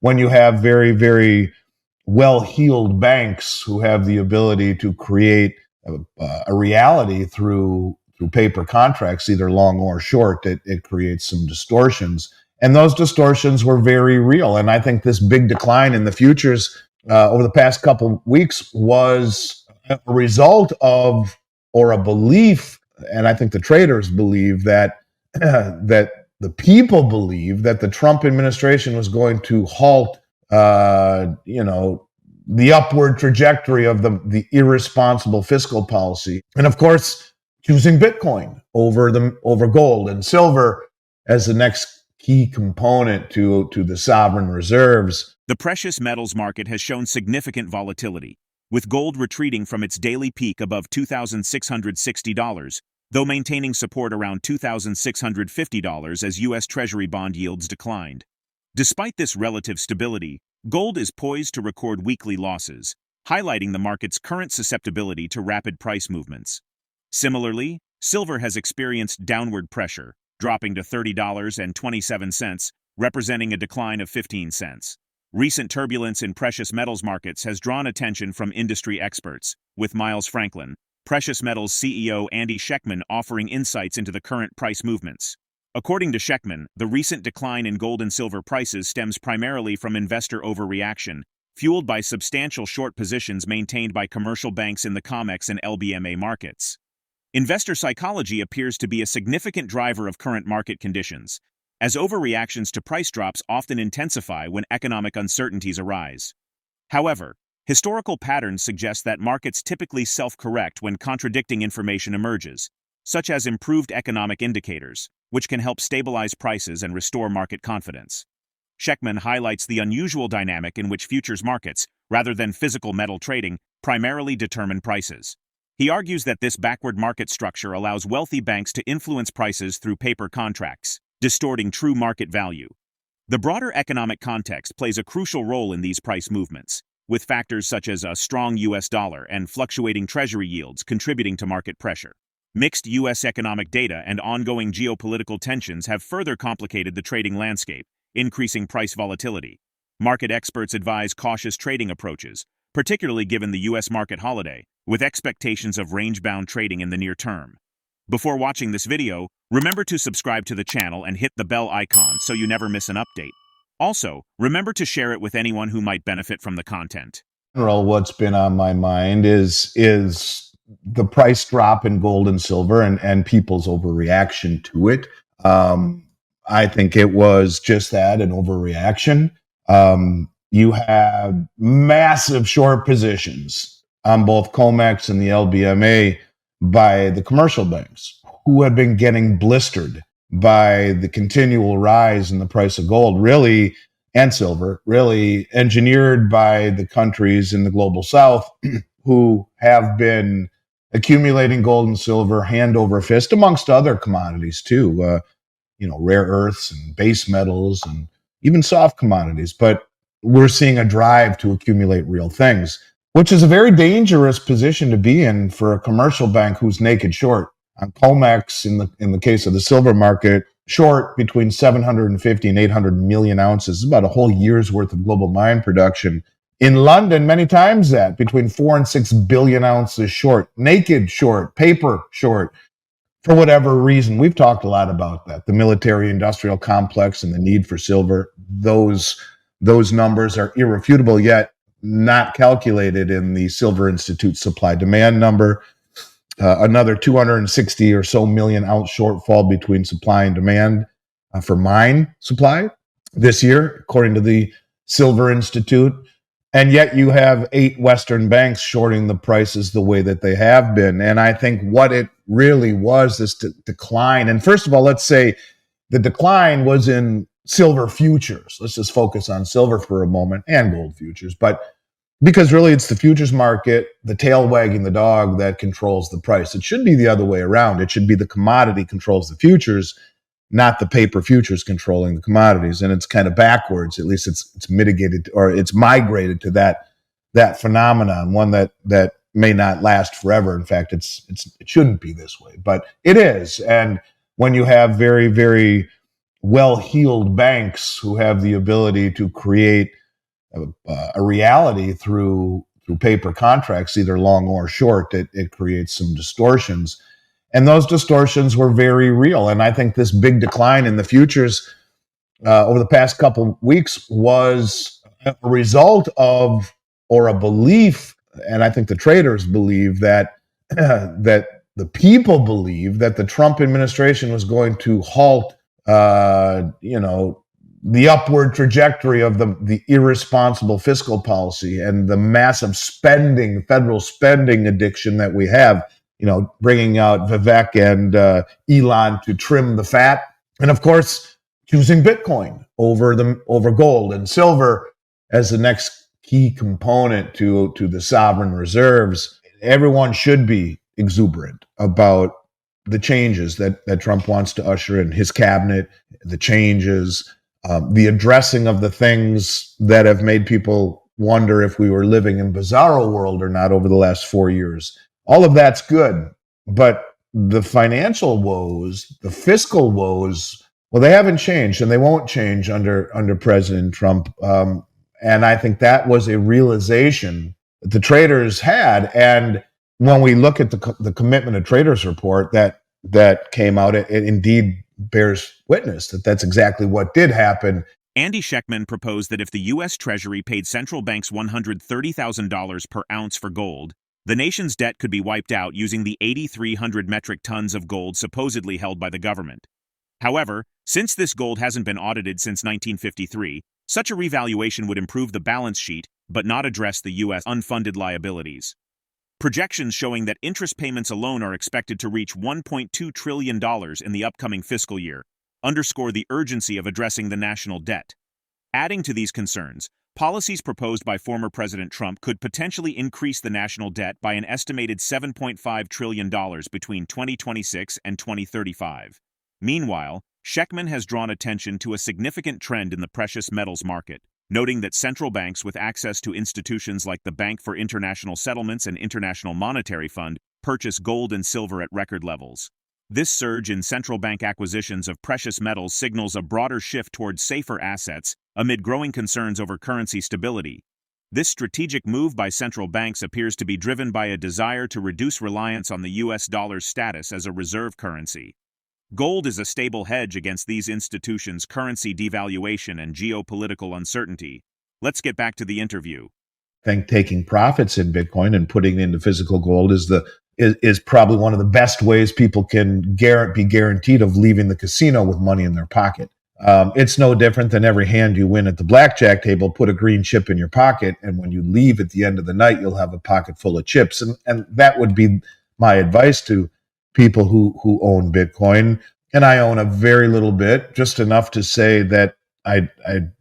when you have very, very well-heeled banks who have the ability to create a reality through paper contracts, either long or short, it creates some distortions. And those distortions were very real. And I think this big decline in the futures over the past couple weeks was a result of, or a belief, and I think the traders believe that that the people believe that the Trump administration was going to halt, the upward trajectory of the irresponsible fiscal policy, and of course, choosing Bitcoin over gold and silver as the next key component to the sovereign reserves. The precious metals market has shown significant volatility, with gold retreating from its daily peak above $2,660, though maintaining support around $2,650 as U.S. Treasury bond yields declined. Despite this relative stability, gold is poised to record weekly losses, highlighting the market's current susceptibility to rapid price movements. Similarly, silver has experienced downward pressure, dropping to $30.27, representing a decline of 15 cents. Recent turbulence in precious metals markets has drawn attention from industry experts, with Miles Franklin, Precious Metals CEO Andy Schectman offering insights into the current price movements. According to Schectman, the recent decline in gold and silver prices stems primarily from investor overreaction, fueled by substantial short positions maintained by commercial banks in the COMEX and LBMA markets. Investor psychology appears to be a significant driver of current market conditions, as overreactions to price drops often intensify when economic uncertainties arise. However, historical patterns suggest that markets typically self-correct when contradicting information emerges, such as improved economic indicators, which can help stabilize prices and restore market confidence. Schectman highlights the unusual dynamic in which futures markets, rather than physical metal trading, primarily determine prices. He argues that this backward market structure allows wealthy banks to influence prices through paper contracts, distorting true market value. The broader economic context plays a crucial role in these price movements, with factors such as a strong U.S. dollar and fluctuating Treasury yields contributing to market pressure. Mixed U.S. economic data and ongoing geopolitical tensions have further complicated the trading landscape, increasing price volatility. Market experts advise cautious trading approaches, particularly given the U.S. market holiday, with expectations of range-bound trading in the near term. Before watching this video, remember to subscribe to the channel and hit the bell icon so you never miss an update. Also, remember to share it with anyone who might benefit from the content. In general, what's been on my mind is the price drop in gold and silver and people's overreaction to it. I think it was just that, an overreaction. You have massive short positions on both COMEX and the LBMA by the commercial banks, who had been getting blistered by the continual rise in the price of gold, really, and silver, really engineered by the countries in the global south who have been accumulating gold and silver hand over fist, amongst other commodities too, rare earths and base metals and even soft commodities. But we're seeing a drive to accumulate real things, which is a very dangerous position to be in for a commercial bank who's naked short. On COMEX, in the case of the silver market, short between 750 and 800 million ounces, about a whole year's worth of global mine production. In London, many times that, between 4 and 6 billion ounces short, naked short, paper short, for whatever reason. We've talked a lot about that, the military-industrial complex and the need for silver. Those numbers are irrefutable, yet not calculated in the Silver Institute supply-demand number. Another 260 or so million ounce shortfall between supply and demand for mine supply this year, according to the Silver Institute. And yet you have 8 Western banks shorting the prices the way that they have been. And I think what it really was, this decline. And first of all, let's say the decline was in silver futures. Let's just focus on silver for a moment, and gold futures. But because really it's the futures market, the tail wagging the dog, that controls the price. It should be the other way around. It should be the commodity controls the futures, not the paper futures controlling the commodities. And it's kind of backwards. At least it's mitigated, or it's migrated to that phenomenon, one that may not last forever. In fact, it shouldn't be this way, but it is. And when you have very, very well-heeled banks who have the ability to create a reality through paper contracts, either long or short. It creates some distortions, and those distortions were very real. And I think this big decline in the futures over the past couple weeks was a result of, or a belief, and I think the traders believe that that the people believe that the Trump administration was going to halt, the upward trajectory of the irresponsible fiscal policy and the massive spending, federal spending addiction that we have. Bringing out Vivek and Elon to trim the fat, and of course, choosing Bitcoin over gold and silver as the next key component to the sovereign reserves. Everyone should be exuberant about the changes that Trump wants to usher in his cabinet, the changes, the addressing of the things that have made people wonder if we were living in bizarro world or not over the last 4 years. All of that's good, but the financial woes, the fiscal woes, well, they haven't changed, and they won't change under President Trump. And I think that was a realization that the traders had. And when we look at the Commitment of Traders report that came out, it indeed bears witness that that's exactly what did happen. Andy Schectman proposed that if the U.S. Treasury paid central banks $130,000 per ounce for gold, the nation's debt could be wiped out using the 8,300 metric tons of gold supposedly held by the government. However, since this gold hasn't been audited since 1953, such a revaluation would improve the balance sheet but not address the U.S. unfunded liabilities. Projections showing that interest payments alone are expected to reach $1.2 trillion in the upcoming fiscal year underscore the urgency of addressing the national debt. Adding to these concerns, policies proposed by former President Trump could potentially increase the national debt by an estimated $7.5 trillion between 2026 and 2035. Meanwhile, Schectman has drawn attention to a significant trend in the precious metals market, noting that central banks with access to institutions like the Bank for International Settlements and International Monetary Fund purchase gold and silver at record levels. This surge in central bank acquisitions of precious metals signals a broader shift towards safer assets amid growing concerns over currency stability. This strategic move by central banks appears to be driven by a desire to reduce reliance on the U.S. dollar's status as a reserve currency. Gold is a stable hedge against these institutions' currency devaluation and geopolitical uncertainty. Let's get back to the interview. I think taking profits in Bitcoin and putting it into physical gold is probably one of the best ways people can be guaranteed of leaving the casino with money in their pocket. It's no different than every hand you win at the blackjack table. Put a green chip in your pocket, and when you leave at the end of the night, you'll have a pocket full of chips. And that would be my advice to people who own Bitcoin. And I own a very little bit, just enough to say that I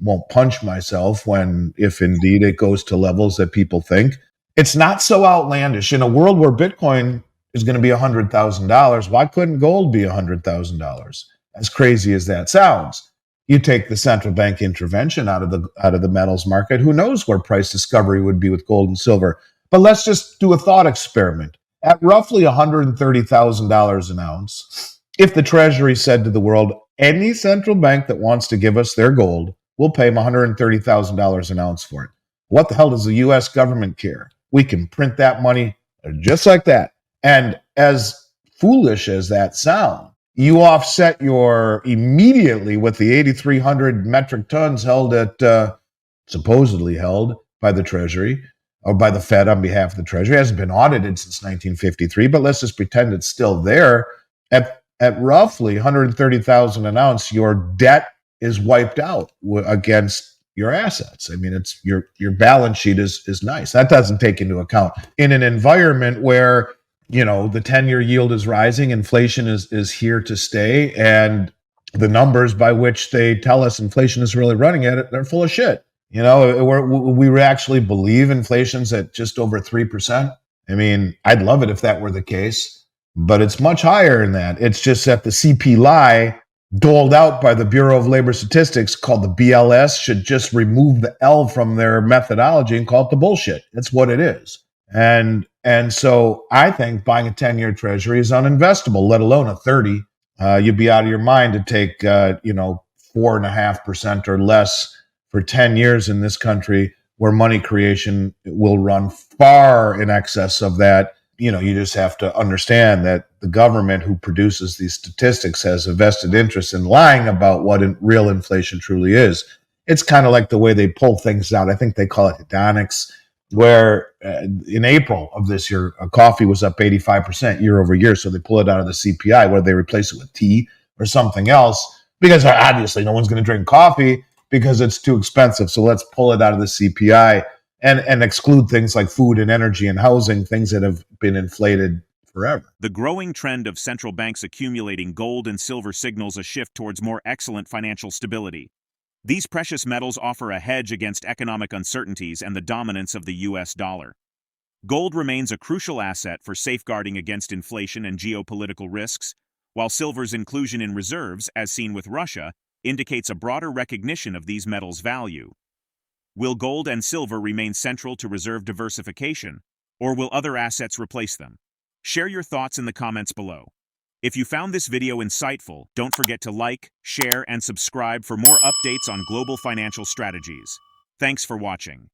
won't punch myself if indeed it goes to levels that people think. It's not so outlandish. In a world where Bitcoin is going to be $100,000, why couldn't gold be $100,000? As crazy as that sounds. You take the central bank intervention out of the metals market, who knows where price discovery would be with gold and silver. But let's just do a thought experiment. At roughly $130,000 an ounce, if the Treasury said to the world, any central bank that wants to give us their gold, we'll pay them $130,000 an ounce for it. What the hell does the U.S. government care? We can print that money just like that. And as foolish as that sounds, you offset immediately with the 8,300 metric tons supposedly held by the Treasury, or by the Fed on behalf of the Treasury. It hasn't been audited since 1953, but let's just pretend it's still there. At roughly 130,000 an ounce, your debt is wiped out against your assets. I mean, it's your balance sheet is nice. That doesn't take into account in an environment where, the 10-year yield is rising, inflation is here to stay, and the numbers by which they tell us inflation is really running at it, they're full of shit. We actually believe inflation's at just over 3%. I mean, I'd love it if that were the case, but it's much higher than that. It's just that the CPI doled out by the Bureau of Labor Statistics, called the BLS, should just remove the L from their methodology and call it the bullshit. That's what it is. And so I think buying a 10-year Treasury is uninvestable, let alone a 30. You'd be out of your mind to take 4.5% or less for 10 years in this country, where money creation will run far in excess of that. You just have to understand that the government who produces these statistics has a vested interest in lying about what real inflation truly is. It's kind of like the way they pull things out. I think they call it hedonics, where in April of this year, coffee was up 85% year over year. So they pull it out of the CPI, whether they replace it with tea or something else, because obviously no one's going to drink coffee because it's too expensive. So let's pull it out of the CPI and exclude things like food and energy and housing, things that have been inflated forever. The growing trend of central banks accumulating gold and silver signals a shift towards more excellent financial stability. These precious metals offer a hedge against economic uncertainties and the dominance of the US dollar. Gold remains a crucial asset for safeguarding against inflation and geopolitical risks, while silver's inclusion in reserves, as seen with Russia, indicates a broader recognition of these metals' value. Will gold and silver remain central to reserve diversification, or will other assets replace them? Share your thoughts in the comments below. If you found this video insightful, don't forget to like, share, and subscribe for more updates on global financial strategies. Thanks for watching.